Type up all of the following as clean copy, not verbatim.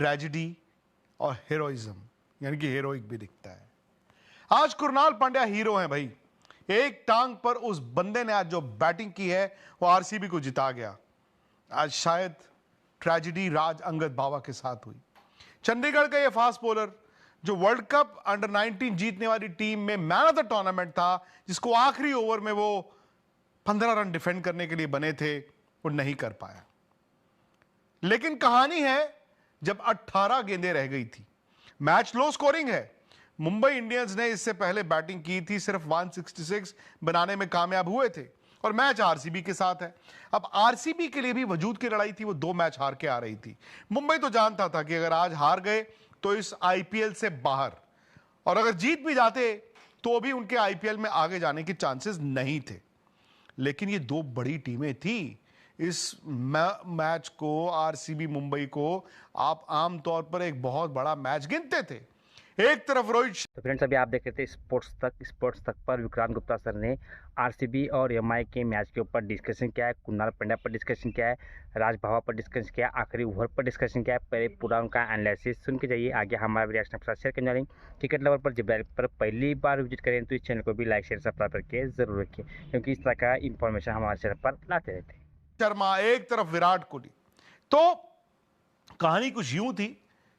Tragedy और heroism, यानी कि हीरोइक भी दिखता है। आज कुणाल पांड्या हीरो हैं भाई। एक टांग पर उस बंदे ने आज जो बैटिंग की है वो आरसीबी को जिता गया। आज शायद ट्रेजेडी राज अंगद बाबा के साथ हुई। चंडीगढ़ का ये फास्ट बॉलर जो वर्ल्ड कप अंडर 19 जीतने वाली टीम में मैन ऑफ द टूर्नामेंट था, जिसको आखिरी ओवर में वो 15 रन डिफेंड करने के लिए बने थे, वो नहीं कर पाया। लेकिन कहानी है जब 18 गेंदें रह गई थी, मैच लो स्कोरिंग है। मुंबई इंडियंस ने इससे पहले बैटिंग की थी, सिर्फ 166 बनाने में कामयाब हुए थे और मैच आरसीबी के साथ है। अब आरसीबी के लिए भी वजूद की लड़ाई थी, वो 2 मैच हार के आ रही थी। मुंबई तो जानता था कि अगर आज हार गए तो इस आईपीएल से बाहर, और अगर जीत भी जाते तो भी उनके आईपीएल में आगे जाने के चांसेस नहीं थे। लेकिन ये 2 बड़ी टीमें थी। इस मैच को, आरसीबी मुंबई को, आप आमतौर पर एक बहुत बड़ा मैच गिनते थे। एक तरफ रोहित। तो फ्रेंड्स, अभी आप देख रहे थे स्पोर्ट्स तक पर विक्रांत गुप्ता सर ने आरसीबी और एमआई के मैच के ऊपर डिस्कशन किया है, कुणाल पांड्या पर डिस्कशन किया है, राज भावा पर डिस्कशन किया है, आखिरी ओवर पर डिस्कशन किया है। पहले पूरा उनका एनालिसिस सुन के जाइए, आगे हमारा रिएक्शन आपके साथ शेयर करने वाले। क्रिकेट लवर पर जब पर पहली बार विजिट करें तो इस चैनल को भी लाइक शेयर सब्सक्राइब करके जरूर रखिए, क्योंकि इस तरह का इंफॉर्मेशन हमारे चैनल पर लाते रहते हैं। शर्मा, एक तरफ विराट कोहली। तो कहानी कुछ यूं थी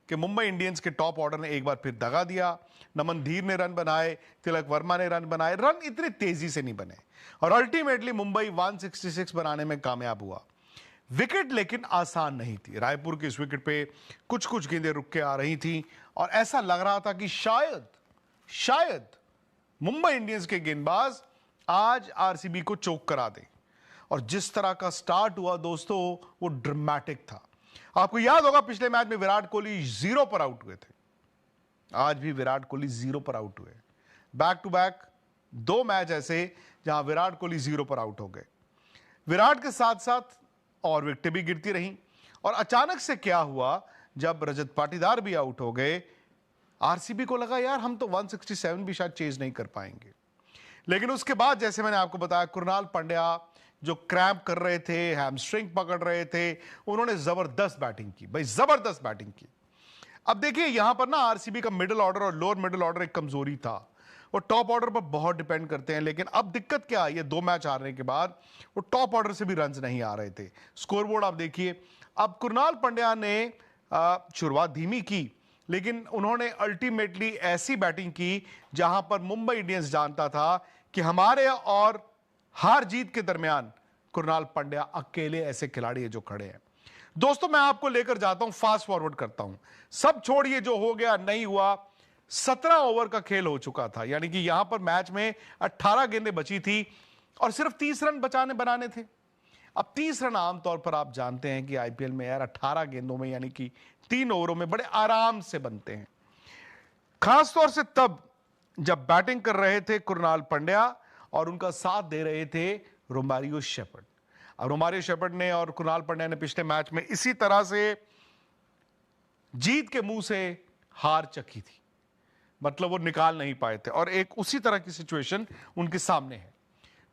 कि मुंबई इंडियंस के टॉप ऑर्डर ने एक बार फिर दगा दिया। नमन धीर ने रन बनाए, तिलक वर्मा ने रन बनाए, रन इतनी तेजी से नहीं बने और अल्टीमेटली मुंबई 166 बनाने में कामयाब हुआ। विकेट लेकिन आसान नहीं थी। रायपुर के इस विकेट पे कुछ कुछ गेंदें रुक के आ रही थी और ऐसा लग रहा था कि शायद मुंबई इंडियंस के गेंदबाज आज आरसीबी को चोक करा दें। और जिस तरह का स्टार्ट हुआ दोस्तों, वो ड्रामेटिक था। आपको याद होगा पिछले मैच में विराट कोहली 0 पर आउट हुए थे। आज भी विराट कोहली 0 पर आउट हुए। बैक टू बैक 2 मैच ऐसे जहां विराट कोहली 0 पर आउट हो गए। विराट के साथ साथ और विकेटें भी गिरती रहीं और अचानक से क्या हुआ, जब रजत पाटीदार भी आउट हो गए, आरसीबी को लगा यार हम तो 167 भी शायद चेज नहीं कर पाएंगे। लेकिन उसके बाद जैसे मैंने आपको बताया, कुणाल पांड्या जो क्रैम्प कर रहे थे, हैमस्ट्रिंग पकड़ रहे थे, उन्होंने जबरदस्त बैटिंग की भाई, जबरदस्त बैटिंग की। अब देखिए यहां पर ना आरसीबी का मिडिल ऑर्डर और लोअर मिडिल ऑर्डर एक कमजोरी था। वो टॉप ऑर्डर पर बहुत डिपेंड करते हैं। लेकिन अब दिक्कत क्या है, ये 2 मैच हारने के बाद वो टॉप ऑर्डर से भी रन्स नहीं आ रहे थे। स्कोरबोर्ड आप देखिए। अब कुणाल पांड्या ने शुरुआत धीमी की, लेकिन उन्होंने अल्टीमेटली ऐसी बैटिंग की जहां पर मुंबई इंडियंस जानता था कि हमारे और हार जीत के दरमियान कुणाल पांड्या अकेले ऐसे खिलाड़ी है जो खड़े हैं। दोस्तों मैं आपको लेकर जाता हूं, फास्ट फॉरवर्ड करता हूं। सब छोड़िए जो हो गया नहीं हुआ। 17 ओवर का खेल हो चुका था, यानी कि यहां पर मैच में 18 गेंदें बची थी और सिर्फ 30 रन बनाने थे। अब 30 रन आमतौर पर आप जानते हैं कि आईपीएल में यार 18 गेंदों में, यानी कि 3 ओवरों में बड़े आराम से बनते हैं। खासतौर से तब जब बैटिंग कर रहे थे कुणाल पांड्या और उनका साथ दे रहे थे रोमारियो शेपर्ड। अब रोमारियो शेपर्ड ने और कुणाल पांड्या ने पिछले मैच में इसी तरह से जीत के मुंह से हार चखी थी, मतलब वो निकाल नहीं पाए थे और एक उसी तरह की सिचुएशन उनके सामने है।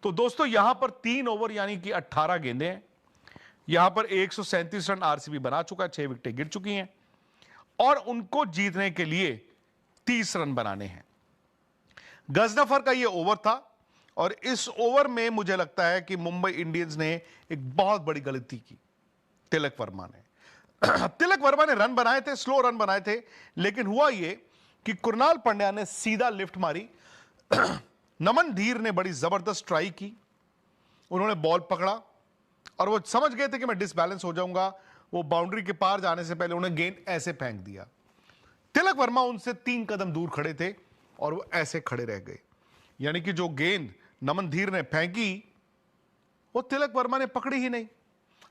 तो दोस्तों यहां पर 3 ओवर यानी कि 18 गेंदें हैं। यहां पर 137 रन आरसीबी बना चुका है, 6 विकेटें गिर चुकी हैं और उनको जीतने के लिए 30 रन बनाने हैं। गजनफर का यह ओवर था और इस ओवर में मुझे लगता है कि मुंबई इंडियंस ने एक बहुत बड़ी गलती की। तिलक वर्मा ने रन बनाए थे, स्लो रन बनाए थे, लेकिन हुआ यह कि कुणाल पांड्या ने सीधा लिफ्ट मारी। नमन धीर ने बड़ी जबरदस्त ट्राई की, उन्होंने बॉल पकड़ा और वो समझ गए थे कि मैं डिसबैलेंस हो जाऊंगा। वो बाउंड्री के पार जाने से पहले उन्हें गेंद ऐसे फेंक दिया। तिलक वर्मा उनसे 3 कदम दूर खड़े थे और वो ऐसे खड़े रह गए, यानी कि जो गेंद नमन धीर ने फेंकी वो तिलक वर्मा ने पकड़ी ही नहीं।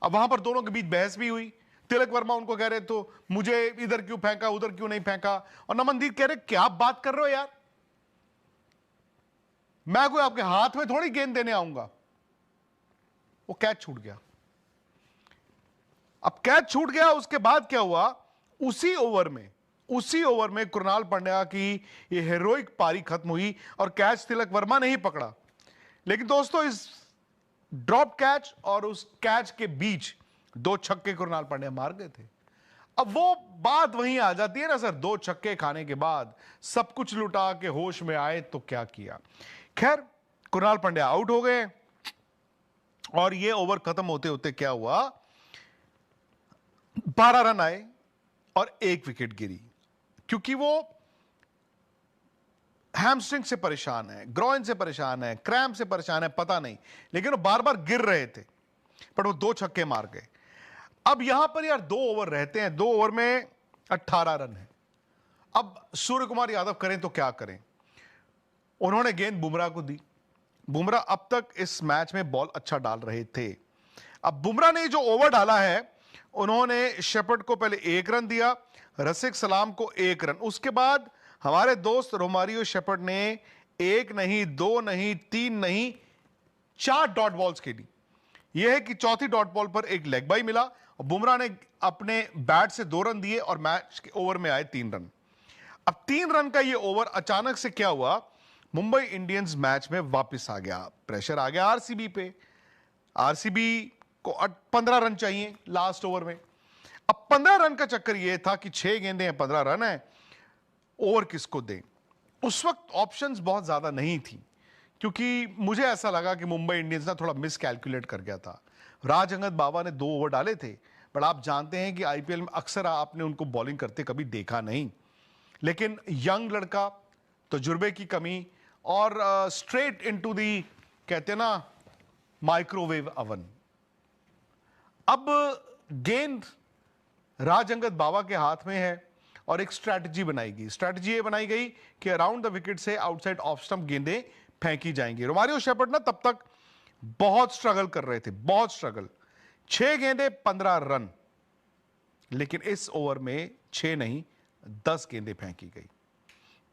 अब वहां पर दोनों के बीच बहस भी हुई। तिलक वर्मा उनको कह रहे तो मुझे इधर क्यों फेंका, उधर क्यों नहीं फेंका, और नमन धीर कह रहे क्या आप बात कर रहे हो यार, मैं कोई आपके हाथ में थोड़ी गेंद देने आऊंगा। वो कैच छूट गया। अब कैच छूट गया, उसके बाद क्या हुआ, उसी ओवर में कुणाल पांड्या की ये हीरोइक पारी खत्म हुई और कैच तिलक वर्मा ने ही पकड़ा। लेकिन दोस्तों इस ड्रॉप कैच और उस कैच के बीच 2 छक्के कुणाल पांड्या मार गए थे। अब वो बात वहीं आ जाती है ना सर, 2 छक्के खाने के बाद सब कुछ लुटा के होश में आए तो क्या किया। खैर, कुणाल पांड्या आउट हो गए और ये ओवर खत्म होते होते क्या हुआ, 12 रन आए और 1 विकेट गिरी, क्योंकि वो हैमस्ट्रिंग से परेशान है, ग्रोइन से परेशान है, क्रैम्प से परेशान है, पता नहीं, लेकिन वो बार बार गिर रहे थे, पर वो 2 छक्के मार गए। अब यहां पर यार 2 ओवर रहते हैं, 2 ओवर में 18 रन है। अब सूर्य कुमार यादव करें तो क्या करें। उन्होंने गेंद बुमराह को दी। बुमराह अब तक इस मैच में बॉल अच्छा डाल रहे थे। अब बुमराह ने जो ओवर डाला है, उन्होंने शेपर्ड को पहले 1 रन दिया, रसिक सलाम को 1 रन, उसके बाद हमारे दोस्त रोमारियो शेपर्ड ने 1 नहीं, 2 नहीं, 3 नहीं, 4 डॉट बॉल्स खेली। यह है कि चौथी डॉट बॉल पर एक लेग बाई मिला और बुमराह ने अपने बैट से 2 रन दिए और मैच के ओवर में आए 3 रन। अब 3 रन का यह ओवर अचानक से क्या हुआ, मुंबई इंडियंस मैच में वापस आ गया, प्रेशर आ गया आरसीबी पे। आरसीबी को 15 रन चाहिए लास्ट ओवर में। अब 15 रन का चक्कर यह था कि 6 गेंदें हैं, 15 रन है, ओवर किसको दें। उस वक्त ऑप्शंस बहुत ज्यादा नहीं थी, क्योंकि मुझे ऐसा लगा कि मुंबई इंडियंस ना थोड़ा मिस कैलकुलेट कर गया था। राज अंगद बाबा ने 2 ओवर डाले थे, बट आप जानते हैं कि आईपीएल में अक्सर आपने उनको बॉलिंग करते कभी देखा नहीं। लेकिन यंग लड़का, तजुर्बे की कमी और स्ट्रेट इनटू दी, कहते हैं ना, माइक्रोवेव अवन। अब गेंद राज अंगद बाबा के हाथ में है और एक स्ट्रैटेजी बनाई गई। स्ट्रैटेजी ये बनाई गई कि अराउंड द विकेट से आउटसाइड ऑफ स्टंप गेंदें फेंकी जाएंगी। रोमारियो शेपर्ड ना तब तक बहुत स्ट्रगल कर रहे थे, बहुत स्ट्रगल। 6 गेंदें 15 रन, लेकिन इस ओवर में 6 नहीं 10 गेंदें फेंकी गई,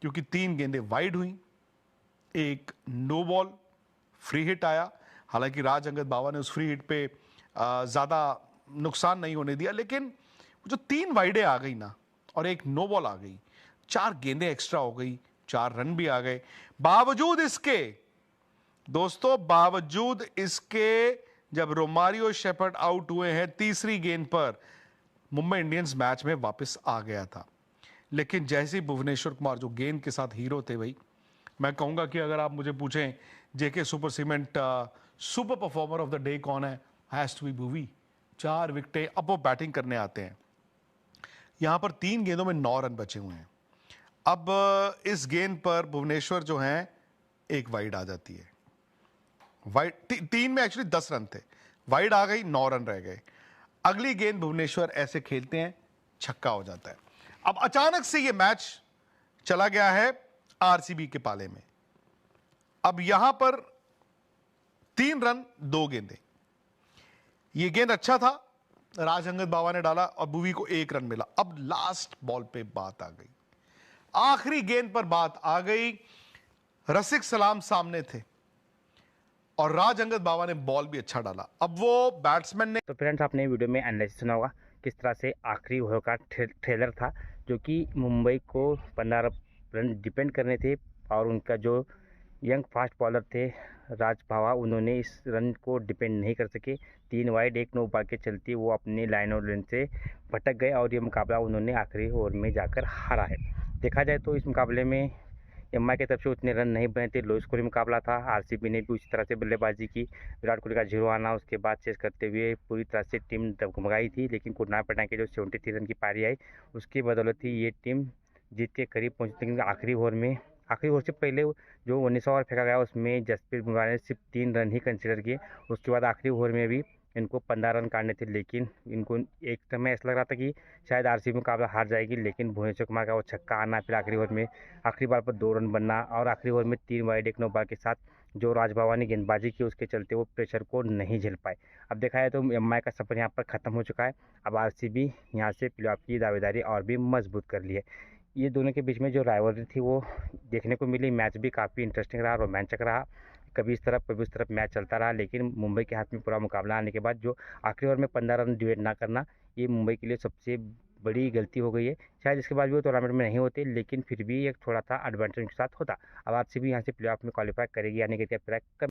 क्योंकि 3 गेंदें वाइड हुई, एक नो बॉल फ्री हिट आया। हालांकि राज अंगद बाबा ने उस फ्री हिट पे ज्यादा नुकसान नहीं होने दिया, लेकिन जो 3 वाइडें आ गई ना और एक नो बॉल आ गई, 4 गेंदें एक्स्ट्रा हो गई, 4 रन भी आ गए। बावजूद इसके दोस्तों, बावजूद इसके, जब रोमारियो शेपर्ड आउट हुए हैं तीसरी गेंद पर, मुंबई इंडियंस मैच में वापस आ गया था। लेकिन जैसे ही भुवनेश्वर कुमार, जो गेंद के साथ हीरो थे भाई, मैं कहूंगा कि अगर आप मुझे पूछें जेके super cement super performer of the day कौन है, हैज टू बी भुवी। 4 विकेटें, अब वो बैटिंग करने आते हैं। यहां पर 3 गेंदों में 9 रन बचे हुए हैं। अब इस गेंद पर भुवनेश्वर जो है, एक वाइड आ जाती है। वाइड 3 में एक्चुअली 10 रन थे, वाइड आ गई, 9 रन रह गए। अगली गेंद भुवनेश्वर ऐसे खेलते हैं, छक्का हो जाता है। अब अचानक से ये मैच चला गया है आरसीबी के पाले में। अब यहां पर 3 रन 2 गेंदें। ये गेंद अच्छा था, राज अंगद बाबा ने डाला और भुवी को 1 रन मिला। अब लास्ट बॉल पे बात आ गई, आखिरी गेंद पर बात आ गई। रसिक सलाम सामने थे और राज अंगद बाबा ने बॉल भी अच्छा डाला। अब वो बैट्समैन ने, तो फ्रेंड्स, आपने वीडियो में एनालिसिस सुना होगा किस तरह से आखिरी ओवर का ट्रेलर था, जो कि मुंबई को 15 रन डिपेंड करने थे और उनका जो यंग फास्ट बॉलर थे राज भावा, उन्होंने इस रन को डिपेंड नहीं कर सके। 3 वाइड 1 नो बॉल के चलते वो अपने लाइन और लेन से भटक गए और ये मुकाबला उन्होंने आखिरी ओवर में जाकर हारा है। देखा जाए तो इस मुकाबले में एमआई की तरफ से उतने रन नहीं बने थे, लो स्कोरिंग मुकाबला था। आरसीबी ने भी उसी तरह से बल्लेबाजी की, विराट कोहली का 0 आना, उसके बाद चेस करते हुए पूरी तरह से टीम डगमगाई थी। लेकिन कुणाल पांड्या के जो 73 रन की पारी आई, उसकी बदौलत ही ये टीम जीत के करीब पहुंची। लेकिन आखिरी ओवर से पहले जो 19 ओवर फेंका गया, उसमें जसप्रीत बुमराह ने सिर्फ 3 रन ही कंसिडर किए। उसके बाद आखिरी ओवर में भी इनको 15 रन काटने थे, लेकिन इनको एक समय ऐसा लग रहा था कि शायद आरसीबी मुकाबला हार जाएगी। लेकिन भुवनेश्वर कुमार का वो छक्का आना, फिर आखिरी ओवर में आखिरी बॉल पर 2 रन बनना और आखिरी ओवर में 3 वाइड 1 नो बॉल के साथ जो राज बाबा ने गेंदबाजी की, उसके चलते वो प्रेशर को नहीं झेल पाए। अब देखा जाए तो एमआई का सफर यहाँ पर खत्म हो चुका है। अब आरसीबी यहाँ से प्लेऑफ की दावेदारी और भी मजबूत कर ली है। ये दोनों के बीच में जो राइवलरी थी वो देखने को मिली। मैच भी काफ़ी इंटरेस्टिंग रहा, रोमांचक रहा, कभी इस तरफ कभी उस तरफ मैच चलता रहा। लेकिन मुंबई के हाथ में पूरा मुकाबला आने के बाद जो आखिरी ओवर में 15 रन डिवाइड ना करना, ये मुंबई के लिए सबसे बड़ी गलती हो गई है। शायद इसके बाद भी वो टूर्नामेंट में नहीं होते, लेकिन फिर भी एक थोड़ा सा एडवांटेज के साथ होता। अब आरसीबी यहाँ से प्लेऑफ में क्वालिफाई करेगी या नहीं करेगी,